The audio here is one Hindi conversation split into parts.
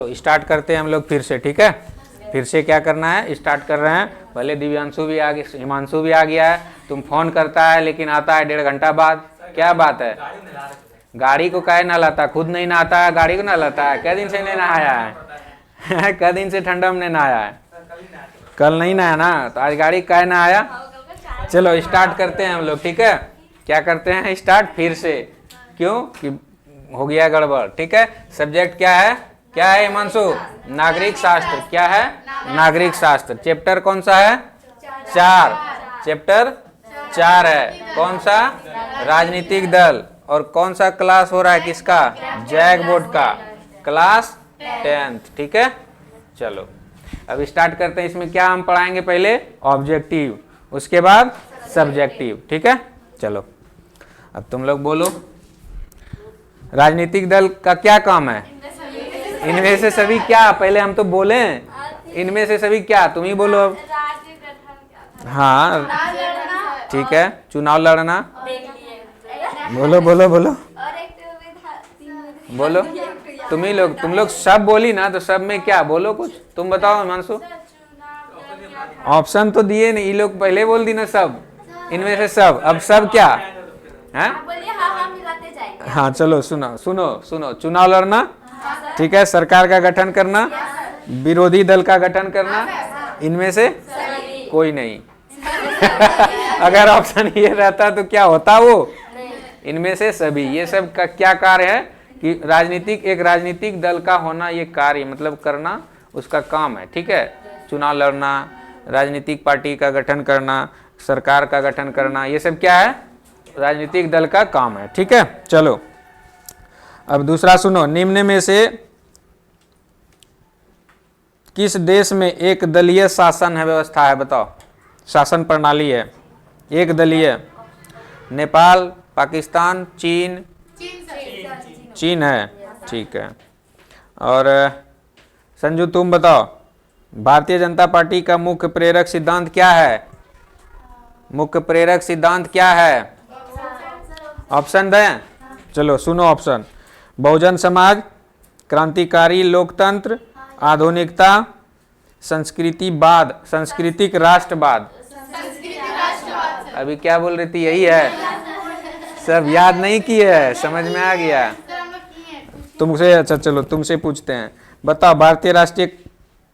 तो स्टार्ट करते हैं हम लोग फिर से, ठीक है। फिर से क्या करना है, स्टार्ट कर रहे हैं। भले दिव्यांशु भी आ गया, हिमांशु भी आ गया है। तुम फोन करता है लेकिन आता है 1.5 घंटा बाद। क्या बात है, गाड़ी को काहे ना लाता, खुद नहीं नहाता है, गाड़ी को ना लाता है। क्या दिन से नहीं नहाया है क्या दिन से ठंडा में नहीं नहाया है, कल नहीं नहाया ना, तो आज गाड़ी काहे ना आया। चलो स्टार्ट करते हैं हम लोग, ठीक है। क्या करते हैं, स्टार्ट फिर से। क्यों कि हो गया गड़बड़, ठीक है। सब्जेक्ट क्या है हिमांशु, नागरिक शास्त्र। क्या है, नागरिक शास्त्र। चैप्टर कौन सा है, 4। चैप्टर 4 है। कौन सा, राजनीतिक दल। और कौन सा क्लास हो रहा है, किसका, जैक बोर्ड का, क्लास 10th, ठीक है। चलो अब स्टार्ट करते हैं। इसमें क्या हम पढ़ाएंगे, पहले ऑब्जेक्टिव, उसके बाद सब्जेक्टिव, ठीक है। चलो अब तुम लोग बोलो, राजनीतिक दल का क्या काम है। इनमें से सभी क्या, पहले हम तो बोले, इनमें से सभी क्या, तुम ही बोलो अब। हाँ ठीक है, चुनाव लड़ना। बोलो बोलो बोलो बोलो, तुम लोग सब बोली ना, तो सब में क्या, बोलो कुछ, तुम बताओ हिमांशु। ऑप्शन तो दिए नहीं, ये लोग पहले बोल दी ना सब, इनमें से सब। अब सब क्या है, हाँ चलो सुनो सुनो सुनो, चुनाव लड़ना, ठीक है। सरकार का गठन करना, विरोधी दल का गठन करना, इनमें से कोई नहीं अगर ऑप्शन ये रहता तो क्या होता, वो इनमें से सभी। ये सब का क्या कार्य है कि एक राजनीतिक दल का होना, ये कार्य मतलब करना उसका काम है, ठीक है। चुनाव लड़ना, राजनीतिक पार्टी का गठन करना, सरकार का गठन करना, ये सब क्या है, राजनीतिक दल का काम है, ठीक है। चलो अब दूसरा सुनो, निम्न में से किस देश में एक दलीय शासन है, व्यवस्था है, बताओ, शासन प्रणाली है एक दलीय। नेपाल, पाकिस्तान, चीन है, ठीक है। और संजू तुम बताओ, भारतीय जनता पार्टी का मुख्य प्रेरक सिद्धांत क्या है, मुख्य प्रेरक सिद्धांत क्या है, ऑप्शन दें, चलो सुनो ऑप्शन। बहुजन समाज, क्रांतिकारी लोकतंत्र, आधुनिकता, संस्कृतिवाद, सांस्कृतिक राष्ट्रवाद। अभी क्या बोल रही थी, यही है, सब याद नहीं किए है, समझ में आ गया तुमसे। अच्छा चलो तुमसे पूछते हैं, बताओ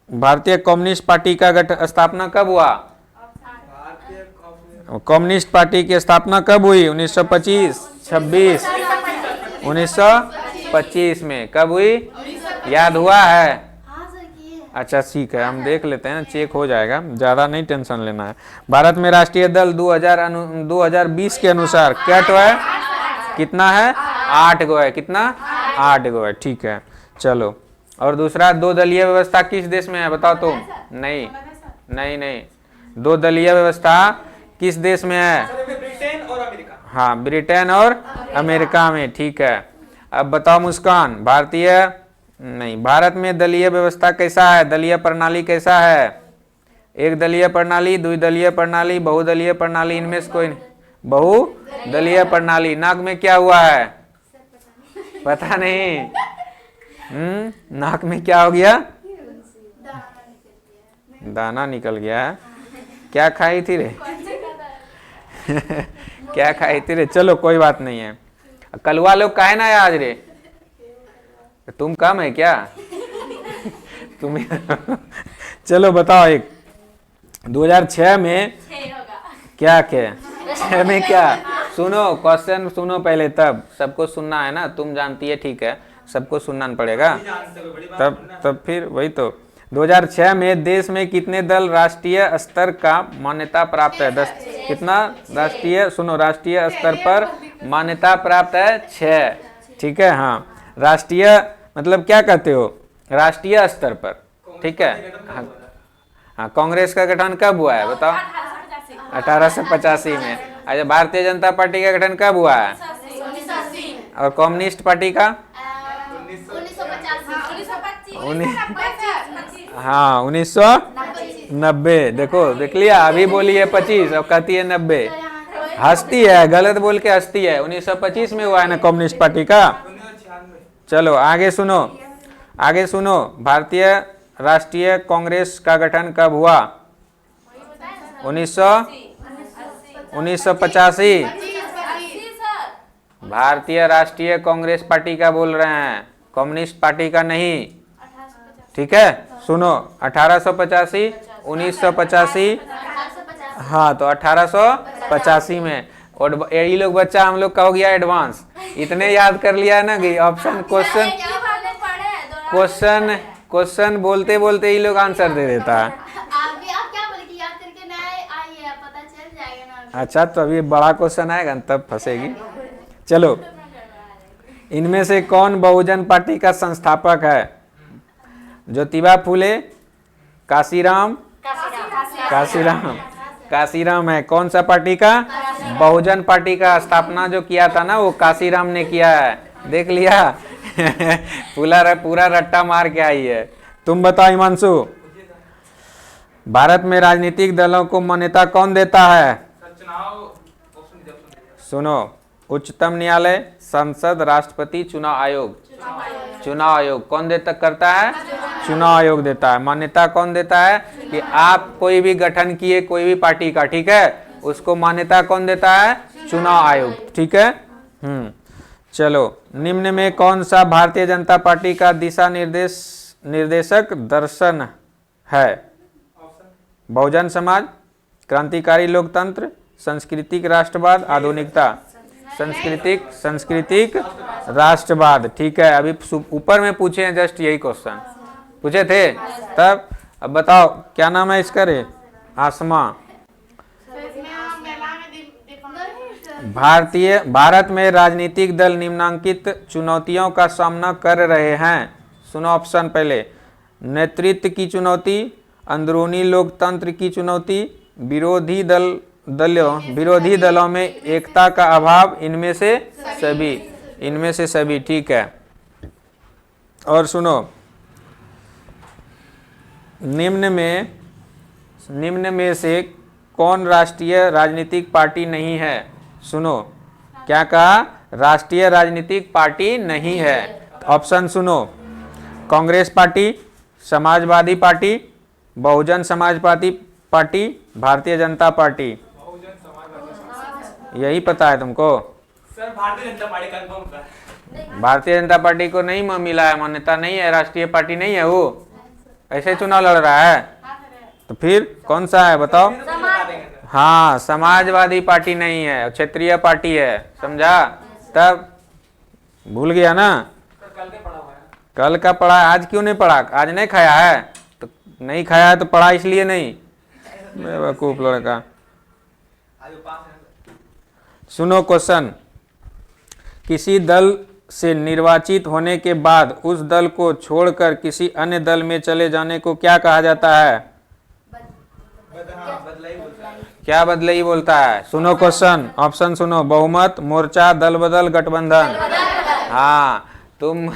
भारतीय कम्युनिस्ट पार्टी का स्थापना कब हुआ, कम्युनिस्ट पार्टी की स्थापना कब हुई, 1925, 26, 1925 में कब हुई, याद हुआ है। अच्छा ठीक है, हम देख लेते हैं ना, चेक हो जाएगा, ज़्यादा नहीं टेंशन लेना है। भारत में राष्ट्रीय दल 2020 के अनुसार क्या तो है, कितना है, 8 गो है, कितना, 8 गो है, ठीक है। चलो और दूसरा, 2 दलीय व्यवस्था किस देश में है, बताओ तुम। नहीं नहीं नहीं, 2 दलीय व्यवस्था किस देश में है, ब्रिटेन और अमेरिका। हाँ ब्रिटेन और अमेरिका में, ठीक है। अब बताओ मुस्कान, भारत में दलीय व्यवस्था कैसा है, दलीय प्रणाली कैसा है, एक दलीय प्रणाली, द्विदलीय प्रणाली, बहुदलीय प्रणाली, इनमें से कोई नहीं, बहुदलीय प्रणाली। नाक में क्या हुआ है, पता नहीं, नाक में क्या हो गया, दाना निकल गया है, क्या खाई थी रे क्या खाई थी रे, चलो कोई बात नहीं है। कलवा लोग काहे ना आज रे, तुम कम है क्या तुम चलो बताओ, एक 2006 में क्या 6 में क्या, सुनो क्वेश्चन सुनो पहले, तब सबको सुनना है ना, तुम जानती है, ठीक है, सबको सुनना पड़ेगा, तब फिर वही तो। 2006 में देश में कितने दल राष्ट्रीय स्तर का मान्यता प्राप्त है, 10 कितना, राष्ट्रीय, सुनो राष्ट्रीय स्तर पर मान्यता प्राप्त है 6, ठीक है। हाँ राष्ट्रीय मतलब क्या कहते हो, राष्ट्रीय स्तर पर, ठीक है। हाँ कांग्रेस का गठन कब हुआ है, बताओ, 1885 में। अच्छा भारतीय जनता पार्टी का गठन कब हुआ है, और कम्युनिस्ट पार्टी का, हाँ 1990। देखो देख लिया, अभी बोली है 25 और कहती है 90, हंसती है, गलत बोल के हंसती है। 1925 में हुआ है ना कम्युनिस्ट पार्टी का। चलो आगे सुनो, आगे सुनो, भारतीय राष्ट्रीय कांग्रेस का गठन कब हुआ? 1985। भारतीय राष्ट्रीय कांग्रेस पार्टी का बोल रहे हैं, कम्युनिस्ट पार्टी का नहीं, ठीक है। सुनो, 1885, 1985, हाँ तो 1885 में। और ये लोग बच्चा हम लोग का हो गया एडवांस, इतने याद कर लिया ना कि ऑप्शन क्वेश्चन बोलते बोलते ये लोग आंसर दे देता है। अच्छा, तो अभी बड़ा क्वेश्चन आएगा तब फंसेगी। चलो, इनमें से कौन बहुजन पार्टी का संस्थापक है? ज्योतिबा फुले, काशीराम है। कौन सा पार्टी का? बहुजन पार्टी का स्थापना जो किया था ना वो काशीराम ने किया है, देख लिया। पूरा रट्टा मार के आई है। तुम बताओ हिमांशु, भारत में राजनीतिक दलों को मान्यता कौन देता है? सुनो, उच्चतम न्यायालय, संसद, राष्ट्रपति, चुनाव आयोग। चुनाव आयोग कौन करता है? चुनाव आयोग देता है। मान्यता कौन देता है? कि आप कोई भी गठन किए कोई भी पार्टी का, ठीक है, उसको मान्यता कौन देता है? चुनाव आयोग, ठीक है। चलो, निम्न में कौन सा भारतीय जनता पार्टी का दिशा निर्देशक दर्शन है? बहुजन समाज, क्रांतिकारी लोकतंत्र, सांस्कृतिक राष्ट्रवाद, आधुनिकता। सांस्कृतिक राष्ट्रवाद, ठीक है। अभी ऊपर में पूछे हैं जस्ट यही क्वेश्चन पूछे थे तब। अब बताओ क्या नाम है इसका रे? आसमा। भारत में राजनीतिक दल निम्नलिखित चुनौतियों का सामना कर रहे हैं। सुनो ऑप्शन पहले, नेतृत्व की चुनौती, अंदरूनी लोकतंत्र की चुनौती, विरोधी दलों में एकता का अभाव, इनमें से सभी, ठीक है। और सुनो, निम्न में से कौन राष्ट्रीय राजनीतिक पार्टी नहीं है? सुनो, क्या कहा? राष्ट्रीय राजनीतिक पार्टी नहीं है। ऑप्शन सुनो, Congress party, Samajwadi party, Bahujan Samaj party, Bharatiya Janata party. यही पता है तुमको? Sir Bharatiya Janata party confirm. Bharatiya Janata party को नहीं मिला है, मान्यता नहीं है, राष्ट्रीय पार्टी नहीं है, वो ऐसे चुनाव लड़ रहा है। तो फिर कौन सा है बताओ? हाँ, समाजवादी पार्टी नहीं है, क्षेत्रीय पार्टी है, समझा? तब भूल गया ना? कल का पढ़ा, आज क्यों नहीं पढ़ा? आज नहीं खाया है तो नहीं खाया है तो पढ़ा इसलिए नहीं, बेवकूफ लड़का। सुनो क्वेश्चन, किसी दल से निर्वाचित होने के बाद उस दल को छोड़कर किसी अन्य दल में चले जाने को क्या कहा जाता है? क्या बदलई बोलता है? सुनो क्वेश्चन, ऑप्शन सुनो, बहुमत, मोर्चा, दल बदल, गठबंधन। हाँ, तुम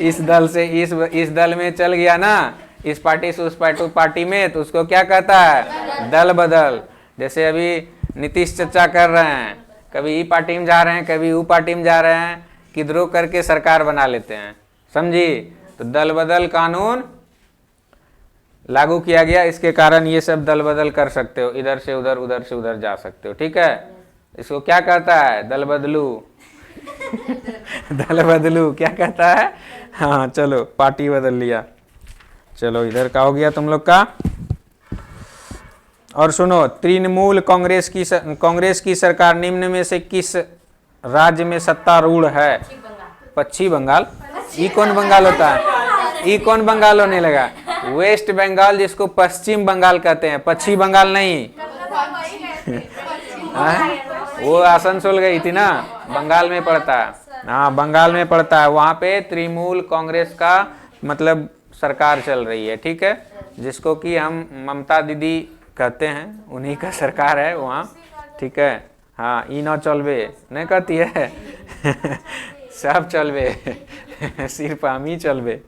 इस दल से इस दल में चल गया ना, इस पार्टी से उस पार्टी में, तो उसको क्या कहता है? दल बदल। जैसे अभी नीतीश चर्चा कर रहे हैं, कभी ई पार्टी में जा रहे हैं, कभी वो पार्टी में जा रहे हैं, किधरों करके सरकार बना लेते हैं, समझी? तो दल बदल कानून लागू किया गया, इसके कारण ये सब दल बदल कर सकते हो, इधर से उधर, उधर से उधर जा सकते हो, ठीक है। इसको क्या कहता है? दल बदलू। दल बदलू क्या कहता है? हाँ, चलो पार्टी बदल लिया। चलो इधर का हो गया तुम लोग का। और सुनो, तृणमूल कांग्रेस की सरकार निम्न में से किस राज्य में सत्तारूढ़ है? पश्चिम बंगाल। ई कौन बंगाल होता है? ई कौन बंगाल होने लगा? वेस्ट बंगाल, जिसको पश्चिम बंगाल कहते हैं, पश्चिम बंगाल नहीं। वो आसनसोल गई थी ना, बंगाल में पड़ता है। हाँ, बंगाल में पड़ता है, वहाँ पे तृणमूल कांग्रेस का मतलब सरकार चल रही है, ठीक है, जिसको कि हम ममता दीदी कहते हैं, उन्हीं का सरकार है वहाँ, ठीक है। हाँ, ई न चलबे नहीं कहती है। सब चलबे, सिर्फ हम ही चलबे।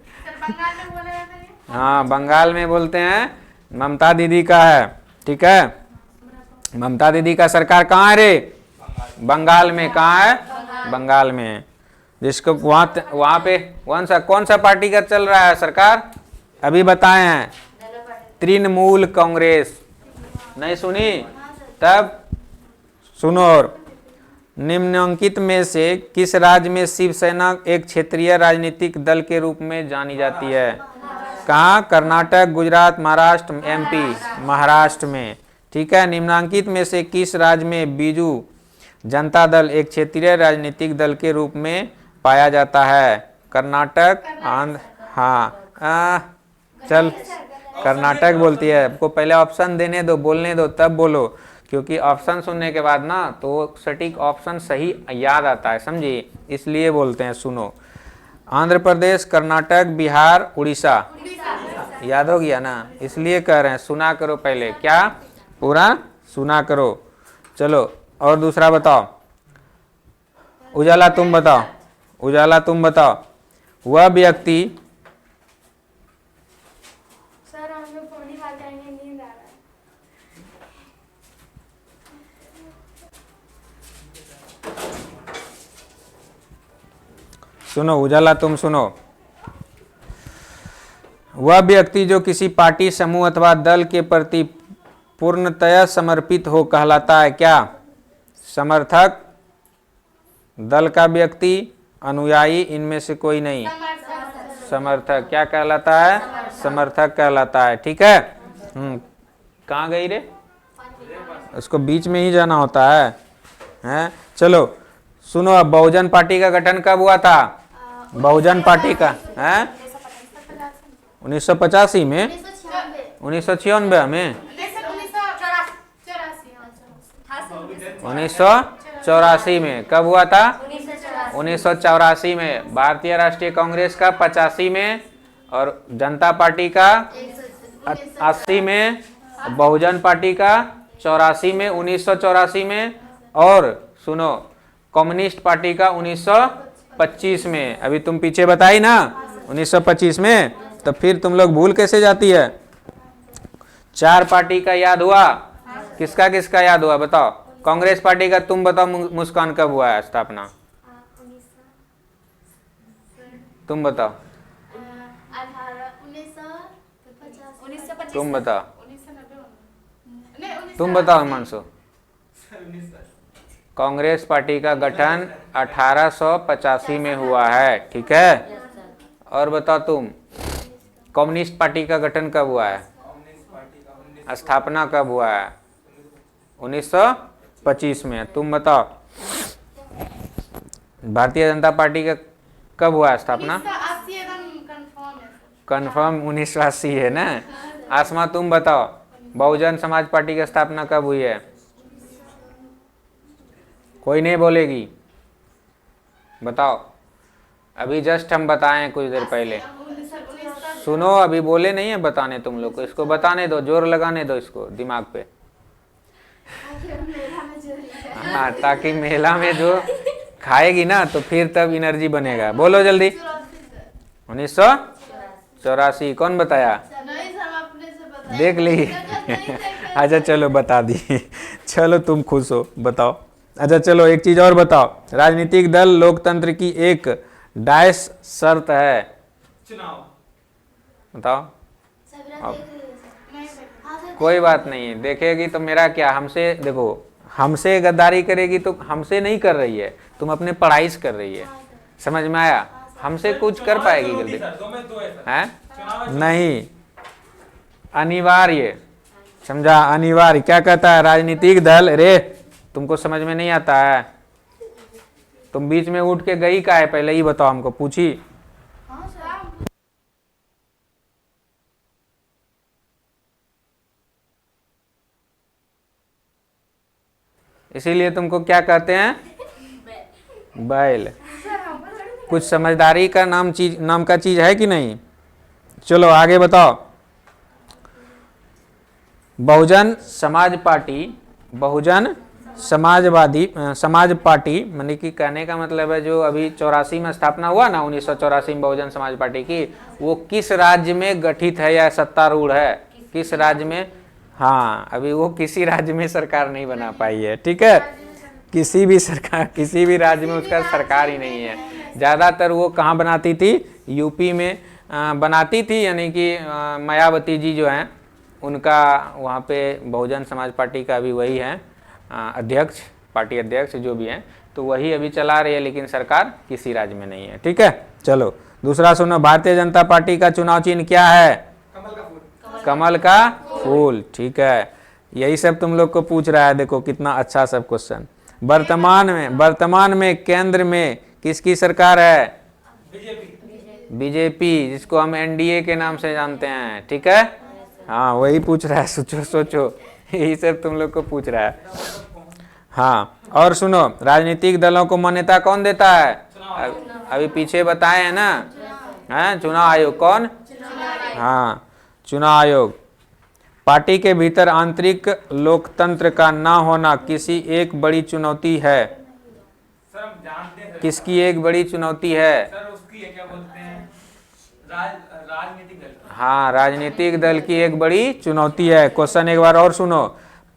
हाँ, बंगाल में बोलते हैं, ममता दीदी का है, ठीक है। ममता दीदी का सरकार कहाँ है रे? बंगाल में। कहाँ है? बंगाल में। जिसको वहां पे कौन सा पार्टी का चल रहा है सरकार, अभी बताए हैं, तृणमूल कांग्रेस। नहीं सुनी? तब सुनो, और निम्नलिखित में से किस राज्य में शिवसेना एक क्षेत्रीय राजनीतिक दल के रूप में जानी जाती है? कहाँ? कर्नाटक, गुजरात, महाराष्ट्र, एमपी। महाराष्ट्र में, ठीक है। निम्नलिखित में से किस राज्य में बीजू जनता दल एक क्षेत्रीय राजनीतिक दल के रूप में पाया जाता है? कर्नाटक, आंध्र। हाँ चल, कर्नाटक बोलती है। आपको पहले ऑप्शन देने दो, बोलने दो, तब बोलो, क्योंकि ऑप्शन सुनने के बाद ना तो सटीक ऑप्शन सही याद आता है, समझिए, इसलिए बोलते हैं। सुनो, आंध्र प्रदेश, कर्नाटक, बिहार, उड़ीसा। याद हो गया ना, इसलिए कह रहे हैं सुना करो पहले, क्या पूरा सुना करो। चलो और दूसरा बताओ। उजाला तुम बताओ, उजाला तुम बताओ। वह व्यक्ति, सर हमें पानी खा जाएंगे, नींद आ रहा है। सुनो उजाला तुम सुनो। वह व्यक्ति जो किसी पार्टी, समूह अथवा दल के प्रति पूर्णतया समर्पित हो कहलाता है क्या? समर्थक, दल का व्यक्ति, अनुयायी, इनमें से कोई नहीं। समर्थक क्या कहलाता है? समर्थक कहलाता है, ठीक है। कहाँ गई रे? उसको बीच में ही जाना होता है, हैं? चलो सुनो, अब बहुजन पार्टी का गठन कब हुआ था? बहुजन पार्टी का, हैं? 1985 में, 1996 में, 1984 में। कब हुआ था? 1984 में। भारतीय राष्ट्रीय कांग्रेस का 85 में, और जनता पार्टी का 80 में, बहुजन पार्टी का 84 में, 1984 में, और सुनो कम्युनिस्ट पार्टी का 1925 में। अभी तुम पीछे बताई ना 1925 में, तो फिर तुम लोग भूल कैसे जाती है? 4 पार्टी का याद हुआ? किसका किसका याद हुआ बताओ? कांग्रेस पार्टी का तुम बताओ, मुस्कान कब हुआ है स्थापना? तुम बताओ, तुम बताओ, तुम बताओ हिमांशु। कांग्रेस पार्टी का गठन 1885 में हुआ है, ठीक है। और बताओ तुम, कम्युनिस्ट पार्टी का गठन कब हुआ है? स्थापना कब हुआ है? 1925 में। तुम बताओ, भारतीय जनता पार्टी का कब हुआ है स्थापना? कंफर्म 1980 है ना। आसमा तुम बताओ, बहुजन समाज पार्टी की स्थापना कब हुई है? कोई नहीं बोलेगी, बताओ। अभी जस्ट हम बताएं कुछ देर पहले। सुनो, अभी बोले नहीं है बताने तुम लोग को, इसको बताने दो, जोर लगाने दो इसको दिमाग पे। हाँ, ताकि मेला में जो खाएगी ना तो फिर तब एनर्जी बनेगा। बोलो जल्दी। 1984। कौन बताया? देख ली। अच्छा चलो बता दी। चलो तुम खुश हो, बताओ। अच्छा चलो एक चीज और बताओ। राजनीतिक दल लोकतंत्र की एक डैश शर्त है, चुनाव। बताओ। कोई बात नहीं, देखेगी तो मेरा क्या, हमसे देखो, हमसे गद्दारी करेगी तो हमसे नहीं कर रही है, तुम अपने पढ़ाई से कर रही है, समझ में आया? हमसे कुछ कर पाएगी जल्दी? हैं? नहीं, अनिवार्य, समझा? अनिवार्य। क्या कहता है राजनीतिक दल? रे तुमको समझ में नहीं आता है? तुम बीच में उठ के गई का है, पहले ही बताओ हमको, पूछी? इसीलिए तुमको क्या कहते हैं? बैल। कुछ समझदारी का नाम का चीज है कि नहीं? चलो आगे बताओ। बहुजन समाज पार्टी, बहुजन समाज पार्टी, माने कि कहने का मतलब है जो अभी 84 में स्थापना हुआ ना, 1984 में बहुजन समाज पार्टी की, वो किस राज्य में गठित है या सत्तारूढ़ है? किस राज्य में? हाँ, अभी वो किसी राज्य में सरकार नहीं बना पाई है, ठीक है। किसी भी राज्य में उसका सरकार ही नहीं है, ज़्यादातर वो कहाँ बनाती थी, यूपी में बनाती थी, यानी कि मायावती जी जो हैं उनका वहाँ पे बहुजन समाज पार्टी का भी वही है अध्यक्ष, पार्टी अध्यक्ष जो भी हैं, तो वही अभी चला रही है, लेकिन सरकार किसी राज्य में नहीं है। ठीक है, चलो दूसरा सुनो, भारतीय जनता पार्टी का चुनाव चिन्ह क्या है? कमल का फूल। कमल का फूल। ठीक है, यही सब तुम लोग को पूछ रहा है, देखो कितना अच्छा सब क्वेश्चन। वर्तमान में केंद्र में किसकी सरकार है? बीजेपी। बीजेपी, जिसको हम एनडीए के नाम से जानते हैं। ठीक है, हाँ वही पूछ रहा है, सोचो यही सब तुम लोग को पूछ रहा है। हाँ, और सुनो, राजनीतिक दलों को मान्यता कौन देता है? अभी पीछे बताए हैं ना, हैं चुनाव आयोग। कौन? हाँ, चुनाव आयोग। पार्टी के भीतर आंतरिक लोकतंत्र का ना होना किसी एक बड़ी चुनौती है। सर हम जानते हैं किसकी एक बड़ी चुनौती है? सर, उसकी है क्या बोलते हैं, राजनीतिक दल। हाँ, राजनीतिक दल की एक बड़ी चुनौती है। क्वेश्चन एक बार और सुनो,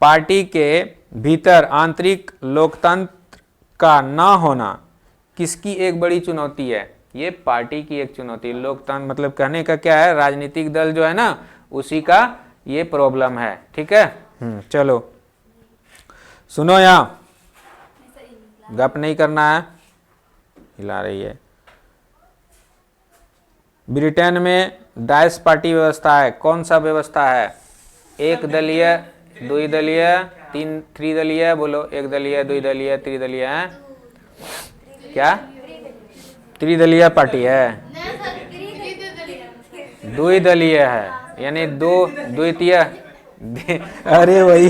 पार्टी के भीतर आंतरिक लोकतंत्र का ना होना किसकी एक बड़ी चुनौती है? ये पार्टी की एक चुनौती। लोकतंत्र मतलब कहने का क्या है, राजनीतिक दल जो है ना उसी का ये प्रॉब्लम है। ठीक है, चलो सुनो, यहाँ गप नहीं करना है, हिला रही है। ब्रिटेन में डाइस पार्टी व्यवस्था है। कौन सा व्यवस्था है? एक दलीय, द्विदलीय, तीन त्रिदलीय, बोलो, एक दलीय, द्विदलीय, त्रिदलीय है क्या? त्रिदलीय पार्टी है, द्विदलीय है, यानी दो द्वितीय अरे वही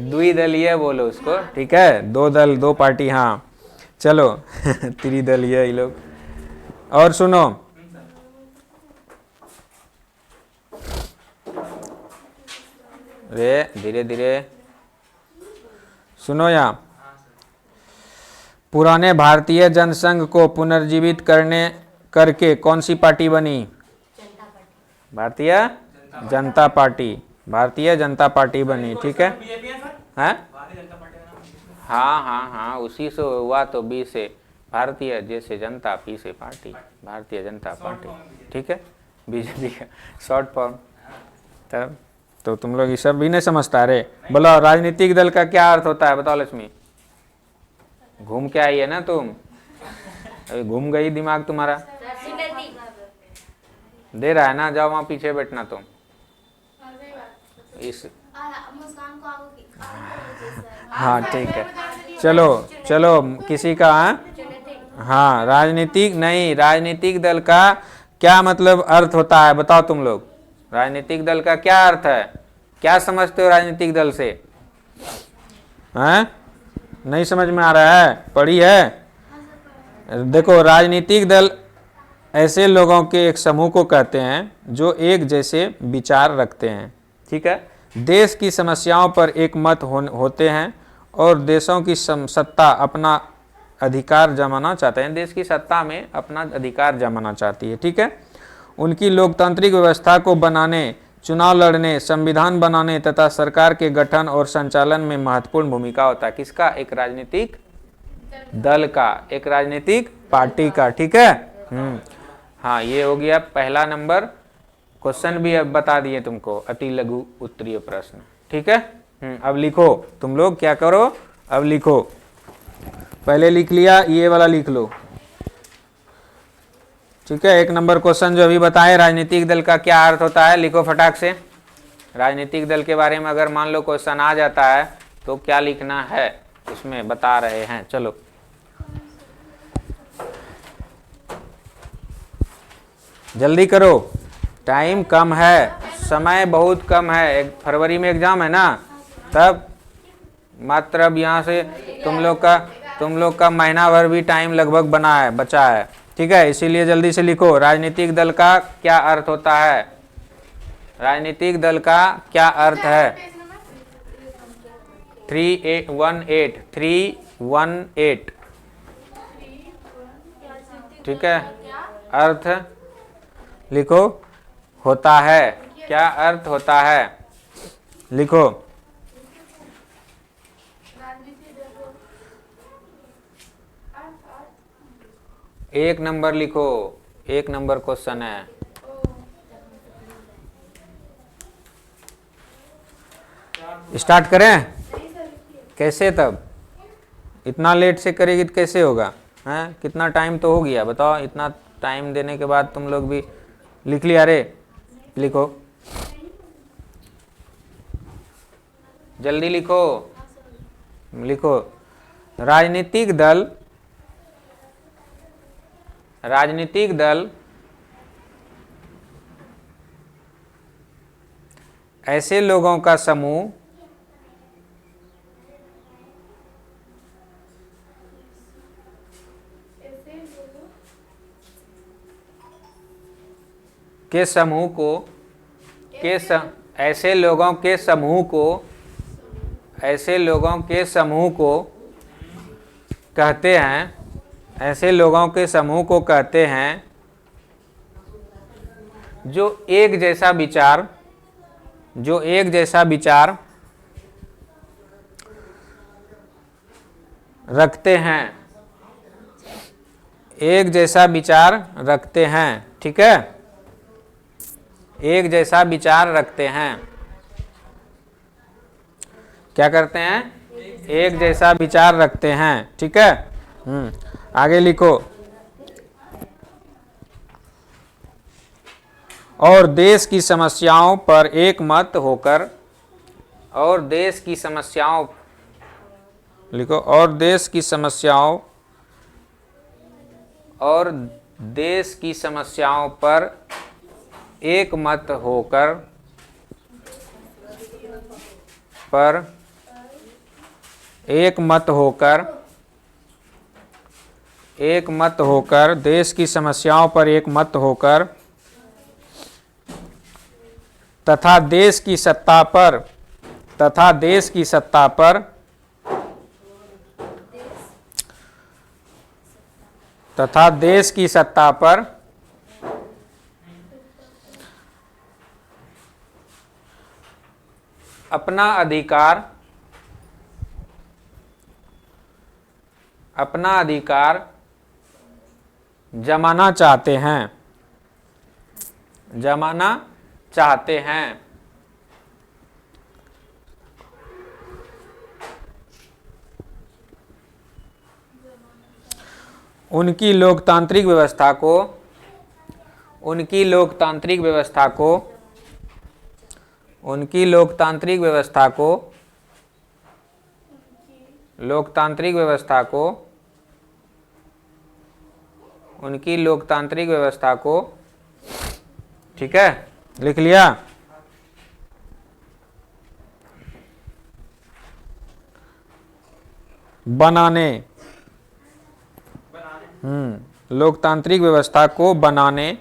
द्विदलीय बोलो उसको। ठीक है, दो दल, दो पार्टी। हाँ चलो त्रिदलीय ये लोग। और सुनो, रे धीरे धीरे सुनो, यहाँ पुराने भारतीय जनसंघ को पुनर्जीवित करके कौन सी पार्टी बनी? भारतीय जनता पार्टी। भारतीय जनता पार्टी बनी। ठीक है, बीजेपी है सर, हैं? भारतीय जनता पार्टी का नाम। हाँ, उसी से हुआ तो बी से भारतीय, जैसे जनता, पी से पार्टी, भारतीय जनता पार्टी। ठीक है, बीजेपी का शॉर्ट फॉर्म। तब तो तुम लोग ये सब भी नहीं समझता रे। बोलो, राजनीतिक दल का क्या अर्थ होता है? बताओ लक्ष्मी, घूम के आई है ना तुम, अभी घूम गई दिमाग तुम्हारा। दे रहा है ना, जाओ वहां पीछे बैठना तुम। इस मुस्कान को हाँ ठीक है, चलो किसी का हाँ, राजनीतिक नहीं, राजनीतिक दल का क्या मतलब अर्थ होता है बताओ तुम लोग। राजनीतिक दल का क्या अर्थ है? क्या समझते हो राजनीतिक दल से? हैं? नहीं समझ में आ रहा है? पढ़ी है? देखो, राजनीतिक दल ऐसे लोगों के एक समूह को कहते हैं जो एक जैसे विचार रखते हैं। ठीक है, देश की समस्याओं पर एक मत होते हैं और देशों की सत्ता अपना अधिकार जमाना चाहते हैं। देश की सत्ता में अपना अधिकार जमाना चाहती है। ठीक है, उनकी लोकतांत्रिक व्यवस्था को बनाने, चुनाव लड़ने, संविधान बनाने तथा सरकार के गठन और संचालन में महत्वपूर्ण भूमिका होता है। किसका? एक राजनीतिक दल का, एक राजनीतिक पार्टी का। ठीक है, हाँ, ये हो गया पहला नंबर। क्वेश्चन भी अब बता दिए तुमको, अति लघु उत्तरीय प्रश्न। ठीक है, अब लिखो तुम लोग, क्या करो अब लिखो। पहले लिख लिया, ये वाला लिख लो। ठीक है, एक नंबर क्वेश्चन जो अभी बताए, राजनीतिक दल का क्या अर्थ होता है, लिखो फटाक से। राजनीतिक दल के बारे में अगर मान लो क्वेश्चन आ जाता है तो क्या लिखना है उसमें बता रहे हैं। चलो जल्दी करो, टाइम कम है, समय बहुत कम है। 1 फरवरी में एग्जाम है ना, तब मात्र अब यहाँ से तुम लोग का महीना भर भी टाइम लगभग बचा है। ठीक है, इसीलिए जल्दी से लिखो, राजनीतिक दल का क्या अर्थ होता है? राजनीतिक दल का क्या अर्थ है? 318 ठीक है, अर्थ लिखो, होता है। क्या अर्थ होता है? लिखो। 1 नंबर लिखो, 1 नंबर क्वेश्चन है। स्टार्ट करें? कैसे तब? इतना लेट से करेगी तो कैसे होगा? हैं, कितना टाइम तो हो गया, बताओ। इतना टाइम देने के बाद तुम लोग भी लिख लिया रे? लिखो, जल्दी लिखो, लिखो। राजनीतिक दल ऐसे लोगों का समूह के समूह को ऐसे लोगों के समूह को कहते हैं, ऐसे लोगों के समूह को कहते हैं जो एक जैसा विचार रखते हैं, एक जैसा विचार रखते हैं। ठीक है, एक जैसा विचार रखते हैं। क्या करते हैं? एक जैसा विचार रखते हैं। ठीक है, आगे लिखो। और देश की समस्याओं पर एक मत होकर, और देश की समस्याओं लिखो, और देश की समस्याओं पर एक मत होकर देश की समस्याओं पर एक मत होकर तथा देश की सत्ता पर अपना अधिकार जमाना चाहते हैं। उनकी लोकतांत्रिक व्यवस्था को ठीक है, लिख लिया? बनाने, लोकतांत्रिक व्यवस्था को बनाने,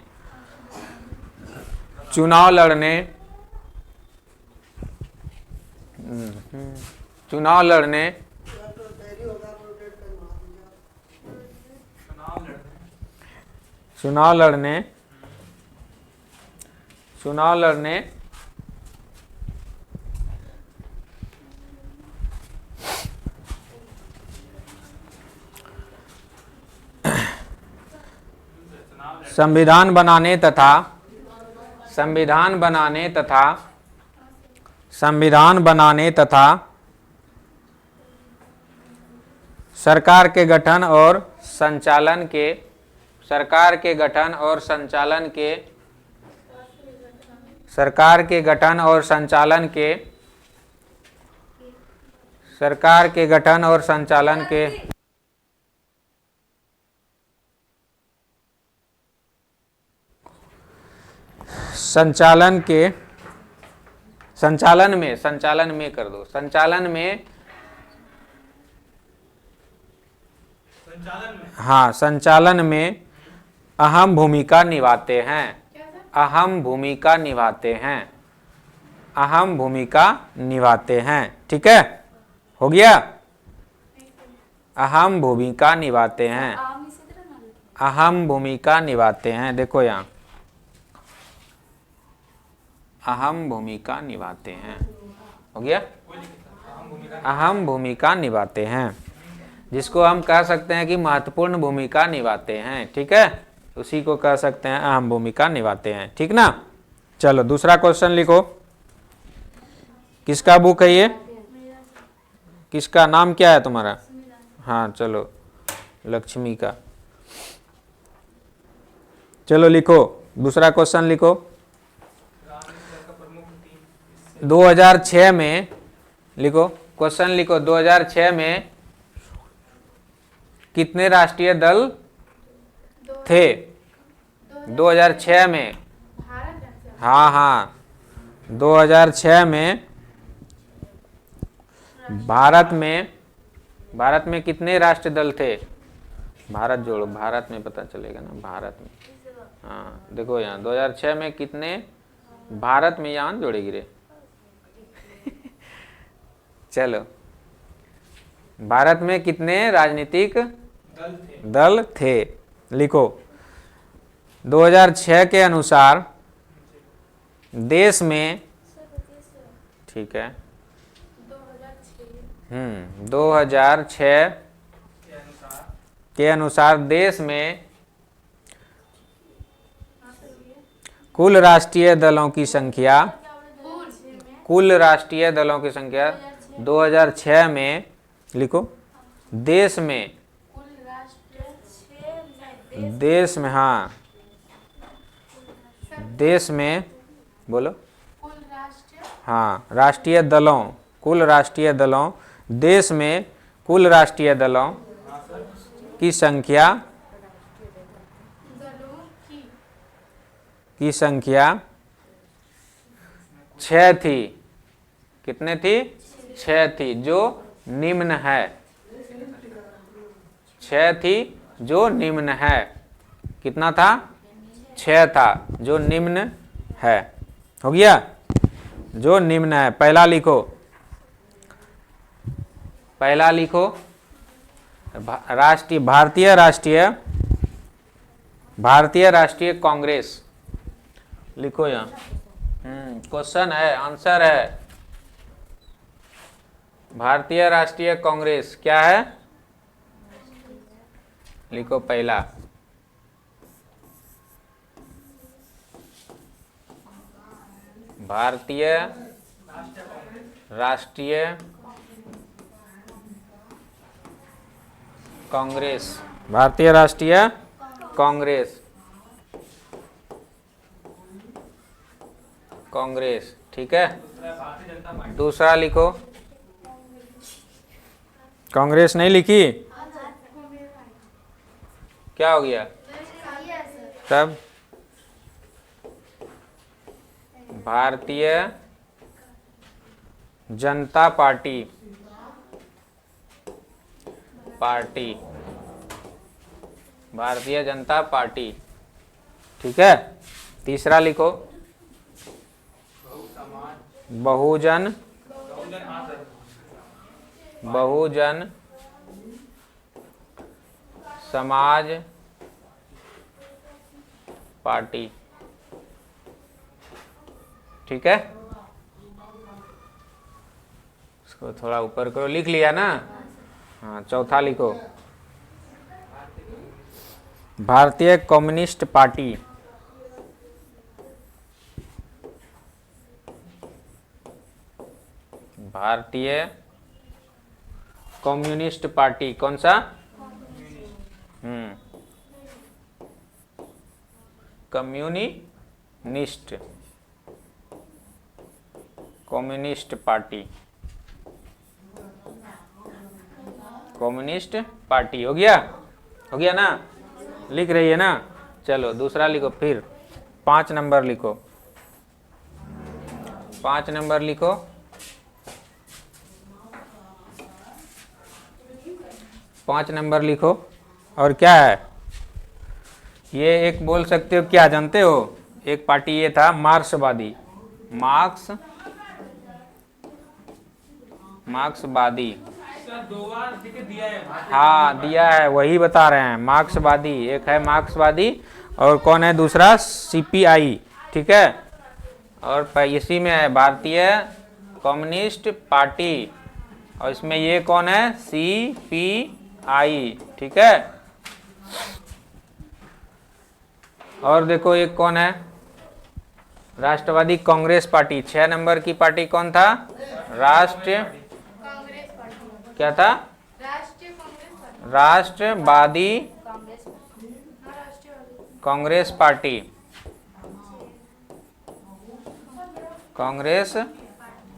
चुनाव लड़ने, संविधान बनाने तथा सरकार के गठन और संचालन के संचालन में कर दो, संचालन में अहम भूमिका निभाते हैं। ठीक है, हो गया? अहम भूमिका निभाते हैं। देखो यहाँ, अहम भूमिका निभाते हैं, हो गया? अहम भूमिका निभाते हैं। जिसको हम कह सकते हैं कि महत्वपूर्ण भूमिका निभाते हैं, ठीक है, उसी को कह सकते हैं अहम भूमिका निभाते हैं, ठीक ना। चलो दूसरा क्वेश्चन लिखो। किसका बुक है ये, किसका नाम क्या है तुम्हारा? हाँ चलो, लक्ष्मी का। चलो लिखो, दूसरा क्वेश्चन लिखो। 2006 में लिखो, क्वेश्चन लिखो, 2006 में कितने राष्ट्रीय दल थे? 2006 में, हाँ हाँ, 2006 में भारत में कितने राष्ट्रीय दल थे? भारत जोड़ो, भारत में पता चलेगा ना, भारत में। हाँ देखो यहाँ 2006 में कितने, भारत में यहाँ जोड़ेगी रे चलो, भारत में कितने राजनीतिक दल थे? लिखो, 2006 के अनुसार देश में, ठीक है, 2006 के अनुसार देश में कुल राष्ट्रीय दलों की संख्या, कुल राष्ट्रीय दलों की संख्या 2006 में, लिखो, देश में, देश में, हाँ देश में, बोलो, हाँ राष्ट्रीय दलों, कुल राष्ट्रीय दलों, देश में कुल राष्ट्रीय दलों की संख्या, की संख्या 6 थी। कितने थी? 6 थी, जो निम्न है, 6 थी जो निम्न है। कितना था? 6 था, जो निम्न है। हो गया, जो निम्न है। पहला लिखो, पहला लिखो, भारतीय राष्ट्रीय कांग्रेस। लिखो यहाँ, क्वेश्चन है, आंसर है। भारतीय राष्ट्रीय कांग्रेस क्या है? लिखो पहला, भारतीय राष्ट्रीय कांग्रेस, भारतीय राष्ट्रीय कांग्रेस, कांग्रेस, ठीक है। दूसरा लिखो, कांग्रेस नहीं लिखी? क्या हो गया तब? Bharatiya Janata party, party, Bharatiya Janata party, ठीक है। तीसरा लिखो, बहुजन समाज पार्टी, ठीक है। इसको थोड़ा ऊपर करो, लिख लिया ना? हाँ, चौथा लिखो, भारतीय कम्युनिस्ट पार्टी, भारतीय कम्युनिस्ट पार्टी। कौन सा? Communist, communist party, communist party. हो गया? हो गया ना? लिख रही है ना? चलो दूसरा लिखो, फिर 5 नंबर लिखो, 5 नंबर लिखो, 5 नंबर लिखो। और क्या है ये? एक बोल सकते हो, क्या जानते हो? एक पार्टी ये था मार्क्सवादी, मार्क्सवादी। हाँ दिया है, वही बता रहे हैं, मार्क्सवादी। एक है मार्क्सवादी, और कौन है दूसरा? सीपीआई, ठीक है। और इसी में है भारतीय कम्युनिस्ट पार्टी, और इसमें ये कौन है? आई, ठीक है। और देखो एक कौन है, राष्ट्रवादी कांग्रेस पार्टी, 6 नंबर की पार्टी कौन था, राष्ट्रीय कांग्रेस पार्टी, क्या था, राष्ट्रीय कांग्रेस पार्टी, राष्ट्रवादी कांग्रेस पार्टी, हाँ, राष्ट्रीयवादी कांग्रेस पार्टी, कांग्रेस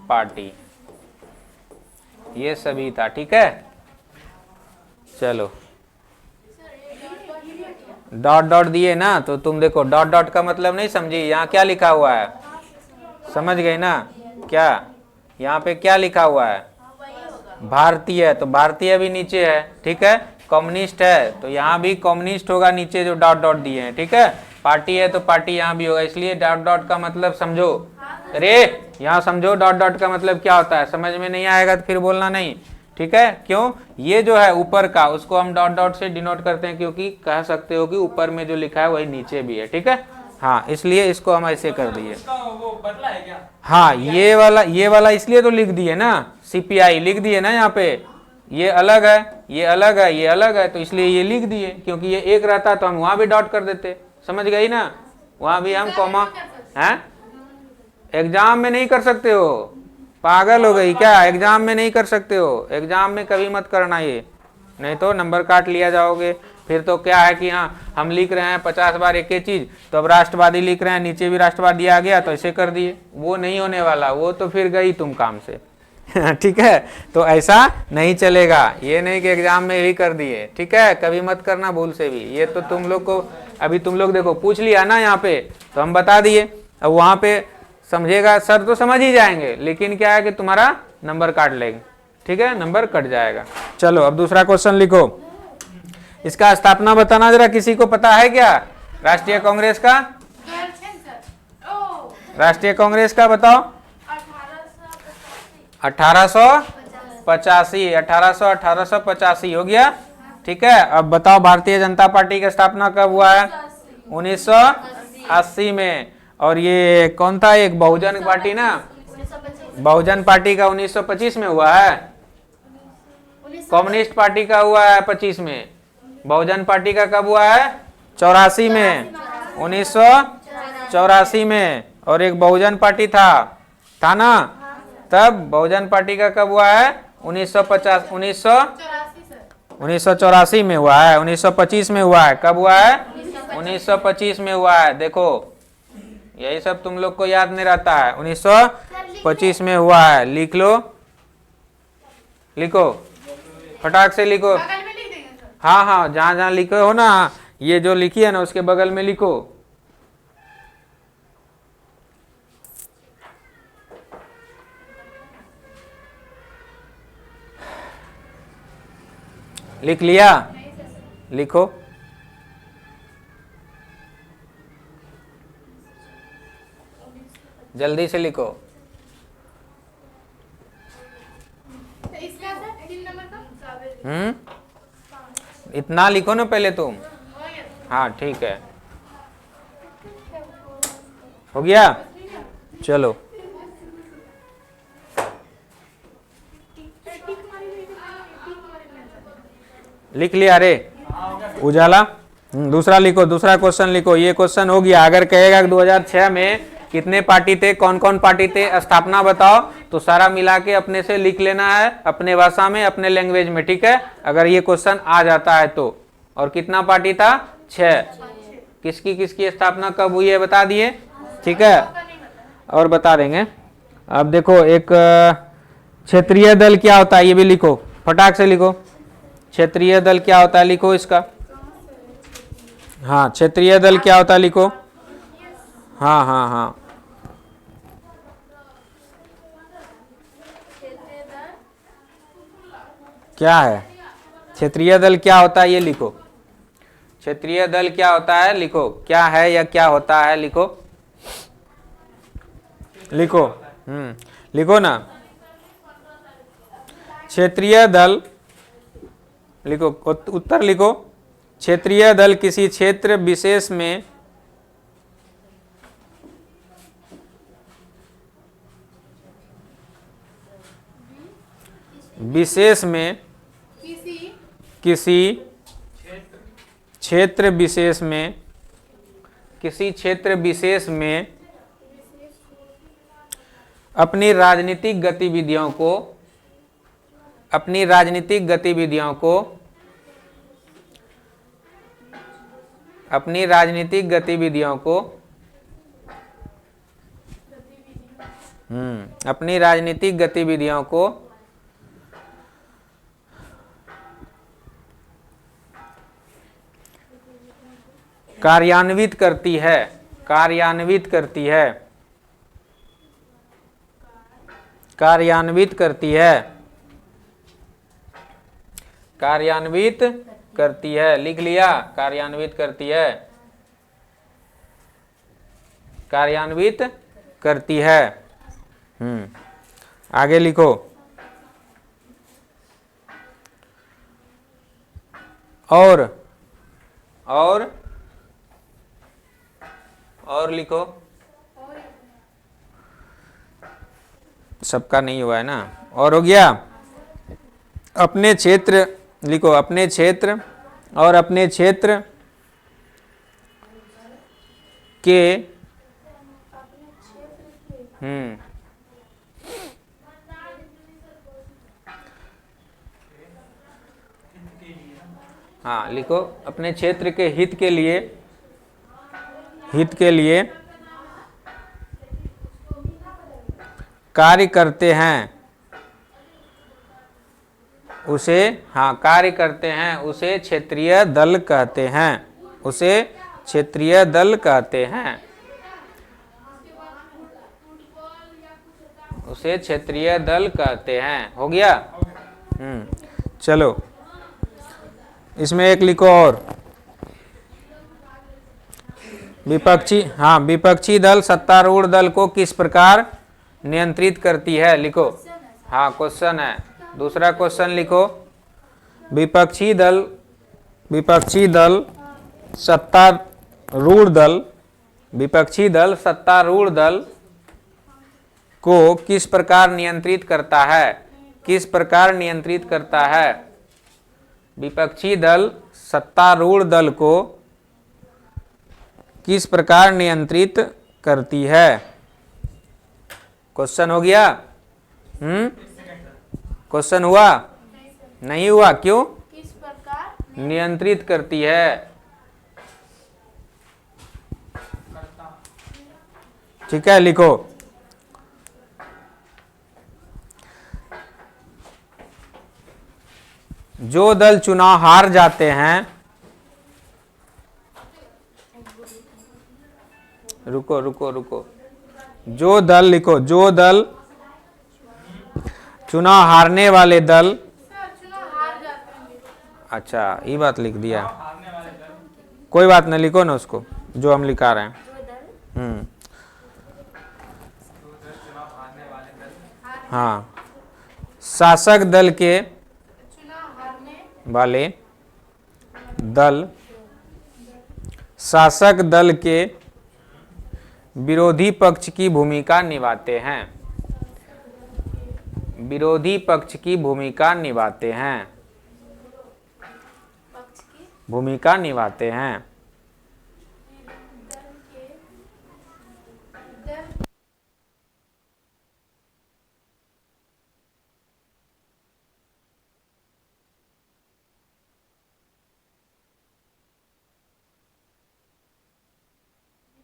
पार्टी, ये सभी था, ठीक है। चलो डॉट डॉट दिए ना, तो तुम देखो डॉट डॉट का मतलब नहीं समझी, यहाँ क्या लिखा हुआ है, समझ गई ना, क्या यहाँ पे क्या लिखा हुआ है, भारतीय, तो भारतीय भी नीचे है, ठीक है। कम्युनिस्ट है तो यहाँ भी कम्युनिस्ट होगा नीचे जो डॉट डॉट दिए हैं, ठीक है। पार्टी है तो पार्टी यहाँ भी होगा, इसलिए डॉट डॉट का मतलब समझो। अरे यहाँ समझो डॉट डॉट का मतलब क्या होता है, समझ में नहीं आएगा तो फिर बोलना नहीं, ठीक है। क्यों, ये जो है ऊपर का उसको हम डॉट डॉट से डिनोट करते हैं, क्योंकि कह सकते हो कि ऊपर में जो लिखा है वही नीचे भी है, ठीक है। हाँ, इसलिए इसको हम ऐसे कर दिए। उसका वो बदला है क्या? हाँ, ये वाला इसलिए तो लिख दिए ना, सीपीआई लिख दिए ना यहाँ पे, ये अलग है, ये अलग है, ये अलग है, तो इसलिए ये लिख दिए, क्योंकि ये एक रहता तो हम वहां भी डॉट कर देते, समझ गई ना, वहां भी हम कॉमा हैं। एग्जाम में नहीं कर सकते हो, पागल हो गई क्या, एग्जाम में नहीं कर सकते हो, एग्जाम में कभी मत करना ये, नहीं तो नंबर काट लिया जाओगे। फिर तो क्या है कि हाँ हम लिख रहे हैं 50 बार एक ही चीज, तो अब राष्ट्रवादी लिख रहे हैं, नीचे भी राष्ट्रवादी आ गया तो ऐसे कर दिए, वो नहीं होने वाला, वो तो फिर गई तुम काम से ठीक है। तो ऐसा नहीं चलेगा, ये नहीं कि एग्जाम में यही कर दिए, ठीक है, कभी मत करना भूल से भी। ये तो तुम लोग को अभी तुम लोग देखो पूछ लिया ना यहाँ पे, तो हम बता दिए, अब वहां पे समझेगा सर तो समझ ही जाएंगे, लेकिन क्या है कि तुम्हारा नंबर काट लेंगे, ठीक है, नंबर कट जाएगा। चलो अब दूसरा क्वेश्चन लिखो, इसका स्थापना बताना जरा, किसी को पता है क्या, राष्ट्रीय कांग्रेस का, राष्ट्रीय कांग्रेस का बताओ। 1885, 1885 हो गया, ठीक है। अब बताओ भारतीय जनता पार्टी की स्थापना कब हुआ है, 1980 में। और ये कौन था, एक बहुजन पार्टी ना, बहुजन पार्टी का 1925 में हुआ है, कम्युनिस्ट पार्टी का हुआ है 25 में, बहुजन पार्टी का कब हुआ है, 84 में, 1984 में। और एक बहुजन पार्टी था ना, तब बहुजन पार्टी का कब हुआ है, 1984 में हुआ है, 1925 में हुआ है, कब हुआ है, 1925 में हुआ है। देखो यही सब तुम लोग को याद नहीं रहता है, 1925 में हुआ है, लिख लो, लिखो फटाक से लिखो, हाँ हाँ जहां जहां लिखे हो ना, ये जो लिखी है ना उसके बगल में लिखो। लिख लिया, लिखो, जल्दी से लिखो। इतना लिखो ना पहले तुम, हाँ ठीक है, हो गया। चलो लिख लिया रे उजाला। दूसरा लिखो, दूसरा क्वेश्चन लिखो, ये क्वेश्चन हो गया। अगर कहेगा कि 2006 में कितने पार्टी थे, कौन कौन पार्टी थे, स्थापना बताओ, तो सारा मिला के अपने से लिख लेना है, अपने भाषा में, अपने लैंग्वेज में, ठीक है, अगर ये क्वेश्चन आ जाता है तो। और कितना पार्टी था, 6, किसकी किसकी स्थापना कब हुई है बता दिए, ठीक है, और बता देंगे। अब देखो एक क्षेत्रीय दल क्या होता है ये भी लिखो, फटाक से लिखो, क्षेत्रीय दल क्या होता है लिखो इसका, हाँ क्षेत्रीय दल क्या होता है लिखो, हाँ हाँ हाँ, क्या है क्षेत्रीय दल क्या होता है ये लिखो, क्षेत्रीय दल क्या होता है लिखो, क्या है या क्या होता है लिखो, लिखो, लिखो ना, क्षेत्रीय दल लिखो, उत्तर लिखो। क्षेत्रीय दल किसी क्षेत्र विशेष में किसी क्षेत्र क्षेत्र विशेष में, किसी क्षेत्र विशेष में अपनी राजनीतिक गतिविधियों को, अपनी राजनीतिक गतिविधियों को, अपनी राजनीतिक गतिविधियों को, अपनी राजनीतिक गतिविधियों को कार्यान्वित करती है, कार्यान्वित करती है, कार्यान्वित करती है, कार्यान्वित करती है। लिख लिया, कार्यान्वित करती है, कार्यान्वित करती है। आगे लिखो। और लिखो। सबका नहीं हुआ है ना। और हो गया। अपने क्षेत्र लिखो, अपने क्षेत्र और अपने क्षेत्र के हाँ लिखो, अपने क्षेत्र के हित के लिए, हित के लिए कार्य करते हैं, उसे कार्य करते हैं, उसे क्षेत्रीय दल कहते हैं, उसे क्षेत्रीय दल कहते हैं, उसे क्षेत्रीय दल कहते हैं। हो गया। चलो इसमें एक लिखो और। विपक्षी विपक्षी दल सत्तारूढ़ दल को किस प्रकार नियंत्रित करती है। लिखो। क्वेश्चन है। दूसरा क्वेश्चन लिखो। विपक्षी दल सत्तारूढ़ दल, विपक्षी दल सत्तारूढ़ दल को किस प्रकार नियंत्रित करता है, किस प्रकार नियंत्रित करता है। विपक्षी दल सत्तारूढ़ दल को किस प्रकार नियंत्रित करती है। क्वेश्चन हो गया। क्वेश्चन हुआ? नहीं हुआ? क्यों? किस प्रकार नियंत्रित करती है। ठीक है, लिखो। जो दल चुनाव हार जाते हैं, रुको रुको रुको, जो दल लिखो, जो दल चुनाव हारने वाले दल, चुनाव हार जाते हैं। अच्छा ये बात लिख दिया, कोई बात नहीं, लिखो ना उसको जो हम लिखा रहे हैं। हाँ, शासक दल के चुनाव हारने वाले दल शासक दल के विरोधी पक्ष की भूमिका निभाते हैं, विरोधी पक्ष की भूमिका निभाते हैं, पक्ष की भूमिका निभाते हैं।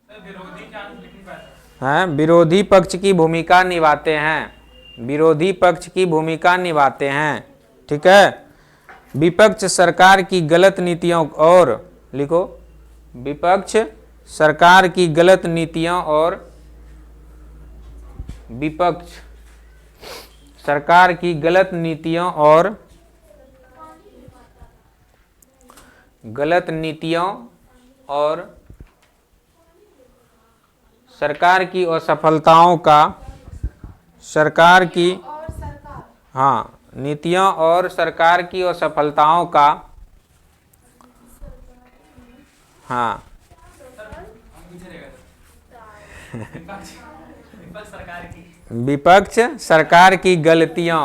विरोधी क्या लिख नहीं पाता। हैं, विरोधी पक्ष की भूमिका निभाते हैं, विरोधी पक्ष की भूमिका निभाते हैं। ठीक है। विपक्ष सरकार की गलत नीतियों और, लिखो, विपक्ष सरकार की गलत नीतियों और, विपक्ष सरकार की गलत नीतियों और, गलत नीतियों और सरकार की असफलताओं का, सरकार की, और सरकार, हाँ, नीतियों और सरकार की असफलताओं का, हाँ, विपक्ष सरकार की, विपक्ष सरकार की गलतियों,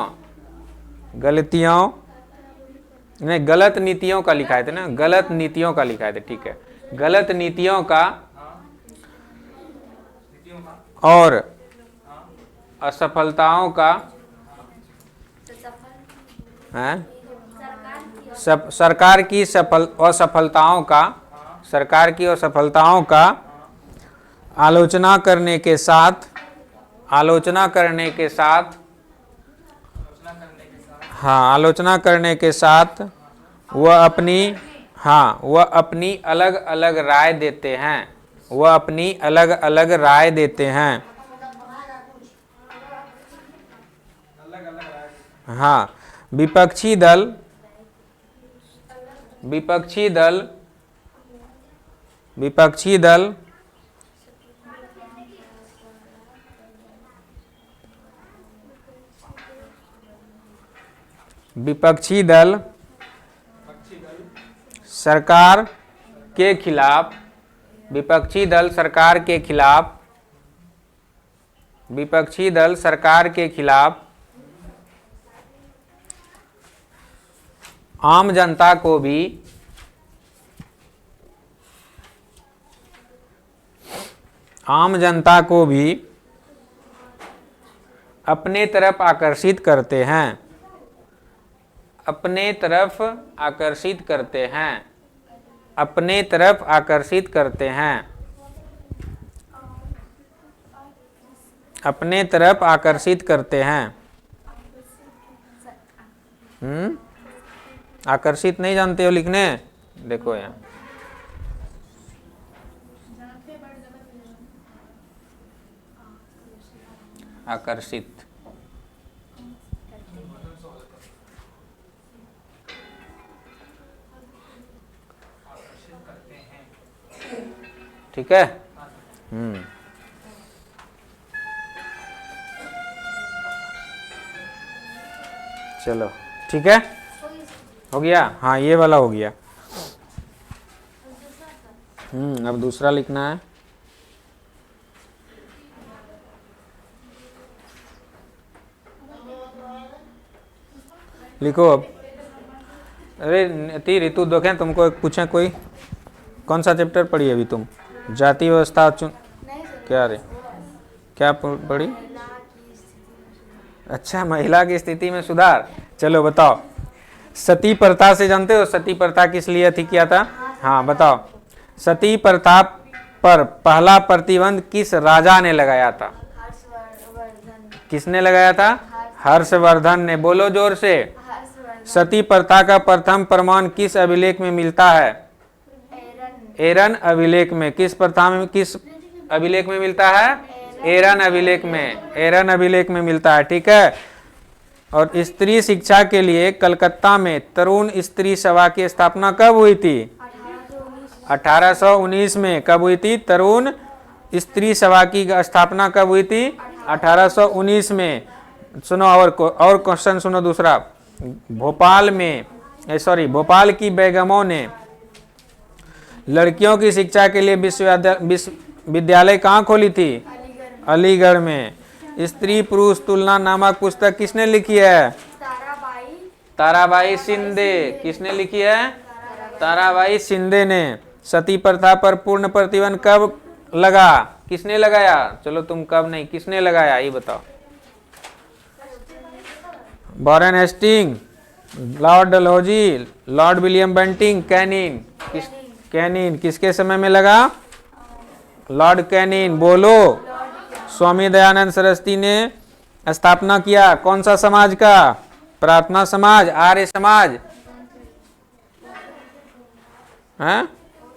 गलतियों नहीं, गलत नीतियों का लिखाए थे ना, गलत नीतियों का लिखाए थे, ठीक है। गलत नीतियों का नीतियों का और असफलताओं का हैं? सरकार की असफलताओं का, सरकार की असफलताओं का आलोचना करने के साथ आलोचना करने के साथ हाँ, आलोचना करने के साथ वह अपनी अलग अलग राय देते हैं, वह अपनी अलग अलग राय देते हैं। अलग अलग राय हाँ, विपक्षी दल विपक्षी दल विपक्षी दल विपक्षी दल सरकार के खिलाफ, विपक्षी दल सरकार के खिलाफ, विपक्षी दल सरकार के खिलाफ आम जनता को भी अपने तरफ आकर्षित करते हैं, अपने तरफ आकर्षित करते हैं, अपने तरफ आकर्षित करते हैं, अपने तरफ आकर्षित करते हैं। आकर्षित नहीं जानते हो लिखने? देखो यहाँ आकर्षित, ठीक है। चलो ठीक है, हो गया। हाँ, ये वाला हो गया। अब दूसरा लिखना है। लिखो अब। अरे ऋतु, देखें तुमको पूछें कोई, कौन सा चैप्टर पढ़ी अभी तुम? जाति व्यवस्था क्या रे, क्या पढ़ी? अच्छा, महिला की स्थिति में सुधार। चलो बताओ, सती प्रथा से जानते हो? सती प्रथा किस लिए थी, किया था? हाँ बताओ। सती प्रथा पर पहला प्रतिबंध किस राजा ने लगाया था? किसने लगाया था? हर्षवर्धन ने। बोलो जोर से। सती प्रथा का प्रथम प्रमाण किस अभिलेख में मिलता है? एरन अभिलेख में। किस प्रथा में, किस अभिलेख में मिलता है? एरन अभिलेख में, एरन अभिलेख में मिलता है, ठीक है। और स्त्री शिक्षा के लिए कलकत्ता में तरुण स्त्री सभा की स्थापना कब हुई थी? 1819 में। कब हुई थी? तरुण स्त्री सभा की स्थापना कब हुई थी? 1819 में। सुनो और क्वेश्चन सुनो दूसरा। भोपाल की बेगमों ने लड़कियों की शिक्षा के लिए विश्वविद्यालय कहाँ खोली थी? अलीगढ़ में। स्त्री पुरुष तुलना नामक पुस्तक किसने लिखी है? ताराबाई शिंदे। किसने लिखी है? ताराबाई शिंदे ने। सती प्रथा पर पूर्ण प्रतिबंध कब लगा? किसने लगाया? चलो तुम कब नहीं, किसने लगाया ये बताओ। Warren Hasting, Lord Dalhousie, Lord William Bentinck, Canning. Canning किसके समय में लगा? Lord Canning. बोलो। स्वामी दयानंद सरस्वती ने स्थापना किया कौन सा समाज का? प्रार्थना समाज, आर्य समाज, हैं?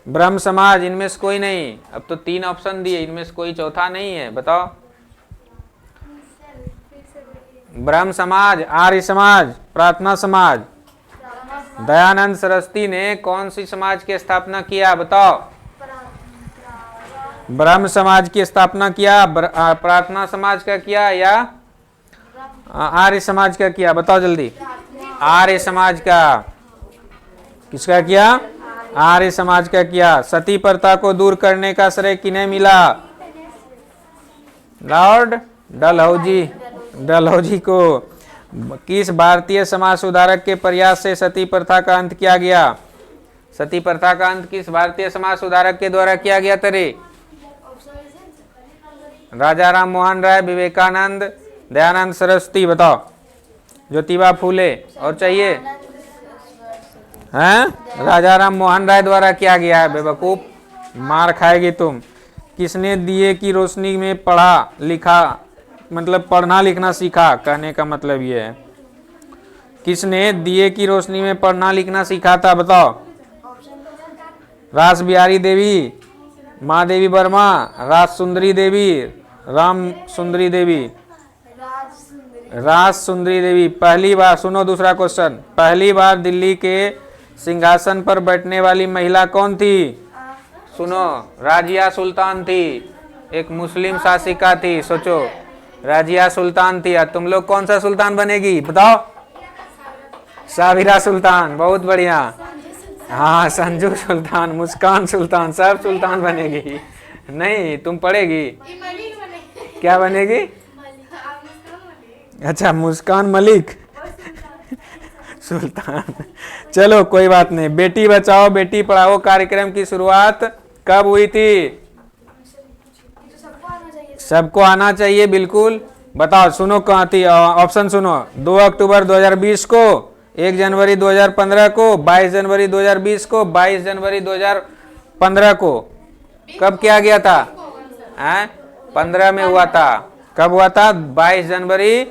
ब्रह्म समाज। इनमें से कोई नहीं। अब तो 3 ऑप्शन दिए, इनमें से कोई चौथा नहीं है, बताओ। ब्रह्म समाज, आर्य समाज, प्रार्थना समाज। दयानंद सरस्वती ने कौन सी समाज की स्थापना किया बताओ? ब्रह्म समाज की स्थापना किया, प्रार्थना समाज का किया या आर्य समाज का किया? बताओ जल्दी। आर्य समाज का। किसका किया? आर्य समाज का किया। सती प्रथा को दूर करने का श्रेय किन्हें मिला? लॉर्ड डलहौजी को। किस भारतीय समाज सुधारक के प्रयास से सती प्रथा का अंत किया गया? सती प्रथा का अंत किस भारतीय समाज सुधारक के द्वारा किया गया तेरे? राजा राम मोहन राय, विवेकानंद, दयानंद सरस्वती, बताओ। ज्योतिबा फूले, और चाहिए? हैं? राजा राम मोहन राय द्वारा किया गया है बेवकूफ, मार खाएगी तुम। किसने दिए की रोशनी में पढ़ा लिखा, मतलब पढ़ना लिखना सीखा, कहने का मतलब ये है। किसने दिए की रोशनी में पढ़ना लिखना सीखा था, बताओ। रास बिहारी देवी, माँ देवी वर्मा, रास सुंदरी देवी, राम सुंदरी देवी, रास सुंदरी देवी। पहली बार, सुनो दूसरा क्वेश्चन, पहली बार दिल्ली के सिंहासन पर बैठने वाली महिला कौन थी? सुनो, राजिया सुल्तान थी, एक मुस्लिम शासिका थी, सोचो, राजिया सुल्तान थी। तुम लोग कौन सा सुल्तान बनेगी बताओ? साबिरा सुल्तान, बहुत बढ़िया। हाँ, संजू सुल्तान, मुस्कान सुल्तान, सब सुल्तान बनेगी। नहीं, तुम पढ़ेगी? क्या बनेगी? अच्छा, मुस्कान मलिक सुल्तान। चलो कोई बात नहीं। बेटी बचाओ बेटी पढ़ाओ कार्यक्रम की शुरुआत कब हुई थी? सबको आना चाहिए, बिल्कुल। बताओ, सुनो कहाँ थी, ऑप्शन सुनो। 2 अक्टूबर 2020 को, 1 जनवरी 2015 को, 22 जनवरी 2020 को, 22 जनवरी 2015 को। कब किया गया था? 15 में हुआ था। कब हुआ था? 22 जनवरी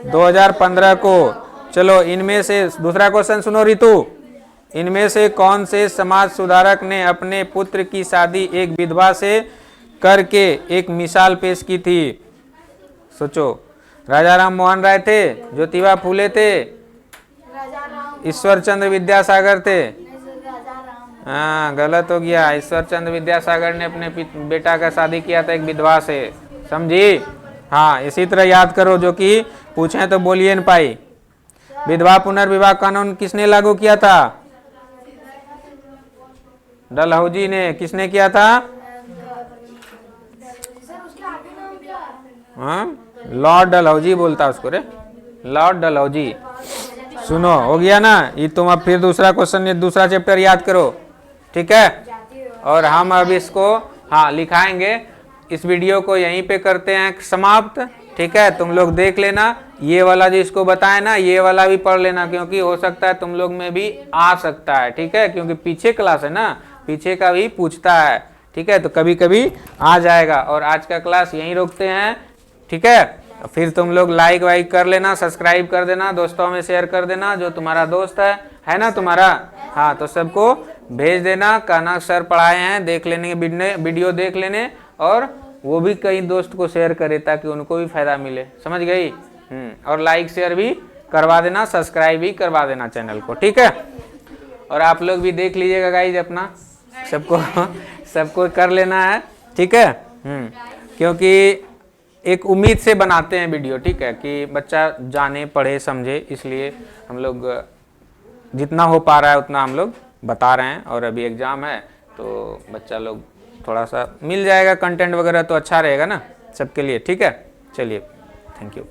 2015 को। चलो, इनमें से दूसरा क्वेश्चन सुनो रितु, इनमें से कौन से समाज सुधारक ने अपने पुत्र की शादी एक विधवा से करके एक मिसाल पेश की थी? सोचो। राजा राम मोहन राय थे, ज्योतिबा फूले थे, ईश्वर चंद्र विद्यासागर थे? हाँ, गलत हो गया। ईश्वर चंद्र विद्यासागर ने अपने बेटा का शादी किया था एक विधवा से, समझी? हाँ, इसी तरह याद करो, जो कि पूछे तो बोलिए न पाई। विधवा पुनर्विवाह कानून किसने लागू किया था? डलहौजी ने। किसने किया था? हाँ, लॉर्ड डलहौजी बोलता उसको रे, लॉर्ड डलहौजी। सुनो, हो गया ना? ये तुम अब फिर दूसरा क्वेश्चन, ये दूसरा चैप्टर याद करो, ठीक है? और हम अब इसको हाँ लिखाएंगे। इस वीडियो को यहीं पे करते हैं समाप्त, ठीक है? तुम लोग देख लेना, ये वाला जिसको बताए ना, ये वाला भी पढ़ लेना, क्योंकि हो सकता है तुम लोग में भी आ सकता है, ठीक है? क्योंकि पीछे क्लास है ना, पीछे का भी पूछता है, ठीक है? तो कभी कभी आ जाएगा। और आज का क्लास यहीं रोकते हैं, ठीक है? फिर तुम लोग लाइक वाइक कर लेना, सब्सक्राइब कर देना, दोस्तों में शेयर कर देना। जो तुम्हारा दोस्त है ना तुम्हारा, हाँ, तो सबको भेज देना, कहना सर पढ़ाए हैं, देख लेने, वीडियो देख लेने, और वो भी कई दोस्त को शेयर करे ताकि उनको भी फायदा मिले, समझ गई? और लाइक शेयर भी करवा देना, सब्सक्राइब भी करवा देना चैनल को, ठीक है? और आप लोग भी देख लीजिएगा गाइज, अपना सबको कर लेना है, ठीक है? क्योंकि एक उम्मीद से बनाते हैं वीडियो, ठीक है? कि बच्चा जाने, पढ़े, समझे, इसलिए हम लोग जितना हो पा रहा है उतना हम लोग बता रहे हैं। और अभी एग्ज़ाम है तो बच्चा लोग थोड़ा सा मिल जाएगा कंटेंट वगैरह, तो अच्छा रहेगा ना सबके लिए, ठीक है? चलिए, थैंक यू।